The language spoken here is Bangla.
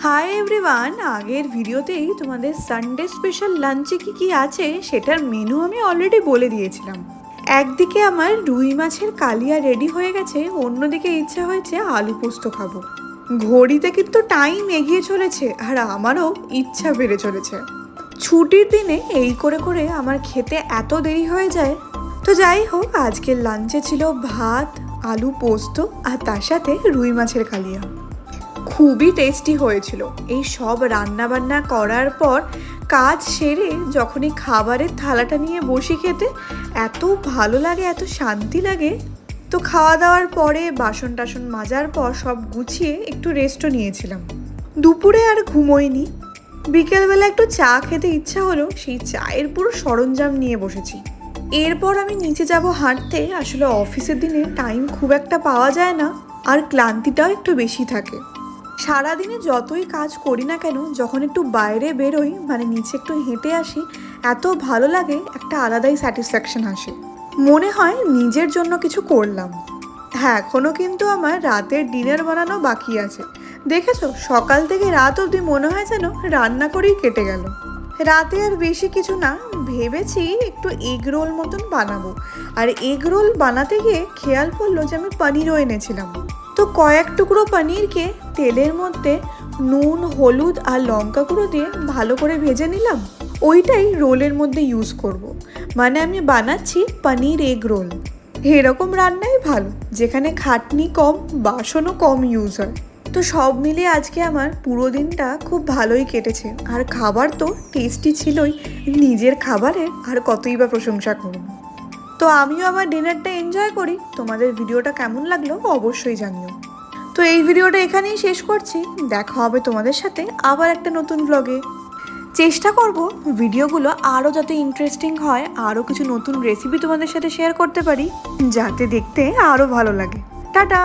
হাই এভরিওয়ান, আগের ভিডিওতেই তোমাদের সানডে স্পেশাল লাঞ্চে কি আছে সেটার মেনু আমি অলরেডি বলে দিয়েছিলাম। একদিকে আমার রুই মাছের কালিয়া রেডি হয়ে গেছে, অন্যদিকে ইচ্ছা হয়েছে আলু পোস্ত খাবো। ঘড়িতে কিন্তু টাইম এগিয়ে চলেছে আর আমারও ইচ্ছা বেড়ে চলেছে। ছুটির দিনে এই করে করে আমার খেতে এত দেরি হয়ে যায়। তো যাই হোক, আজকের লাঞ্চে ছিল ভাত, আলু পোস্ত আর তার সাথে রুই মাছের কালিয়া। খুবই টেস্টি হয়েছিল। এই সব রান্না বান্না করার পর কাজ সেরে যখনই খাবারের থালাটা নিয়ে বসি খেতে এত ভালো লাগে, এত শান্তি লাগে। তো খাওয়া দাওয়ার পরে বাসন টাসন মাজার পর সব গুছিয়ে একটু রেস্টও নিয়েছিলাম। দুপুরে আর ঘুমোইনি। বিকেলবেলা একটু চা খেতে ইচ্ছা হলো, সেই চায়ের পুরো সরঞ্জাম নিয়ে বসেছি। এরপর আমি নিচে যাব হাঁটতে। আসলে অফিসের দিনে টাইম খুব একটা পাওয়া যায় না আর ক্লান্তিটাও একটু বেশি থাকে। সারাদিনে যতই কাজ করি না কেন, যখন একটু বাইরে বেরোই, মানে নিচে একটু হেঁটে আসি, এত ভালো লাগে, একটা আলাদাই স্যাটিসফ্যাকশন আসে। মনে হয় নিজের জন্য কিছু করলাম। হ্যাঁ, এখনও কিন্তু আমার রাতের ডিনার বানানো বাকি আছে। দেখেছো, সকাল থেকে রাত অবধি মনে হয় যেন রান্না করেই কেটে গেল। রাতে আর বেশি কিছু না, ভেবেছি একটু এগ রোল মতন বানাবো। আর এগ রোল বানাতে গিয়ে খেয়াল পড়লো যে আমি পনিরও এনেছিলাম। তো কয়েক টুকরো পনিরকে তেলের মধ্যে নুন, হলুদ আর লঙ্কা গুঁড়ো দিয়ে ভালো করে ভেজে নিলাম। ওইটাই রোলের মধ্যে ইউজ করব। মানে আমি বানাচ্ছি পনির এগ রোল। এরকম রান্নাই ভালো, যেখানে খাটনি কম, বাসনও কম ইউজ হয়। তো সব মিলিয়ে আজকে আমার পুরো দিনটা খুব ভালোই কেটেছে। আর খাবার তো টেস্টি ছিলই, নিজের খাবারের আর কতই বা প্রশংসা করব। তো আমিও আমার ডিনারটা এনজয় করি। তোমাদের ভিডিওটা কেমন লাগলো অবশ্যই জানিও। তো এই ভিডিওটা এখানেই শেষ করছি। দেখা হবে তোমাদের সাথে আবার একটা নতুন ব্লগে। চেষ্টা করব ভিডিওগুলো আরও যাতে ইন্টারেস্টিং হয়, আরও কিছু নতুন রেসিপি তোমাদের সাথে শেয়ার করতে পারি, যাতে দেখতে আরও ভালো লাগে। টাটা।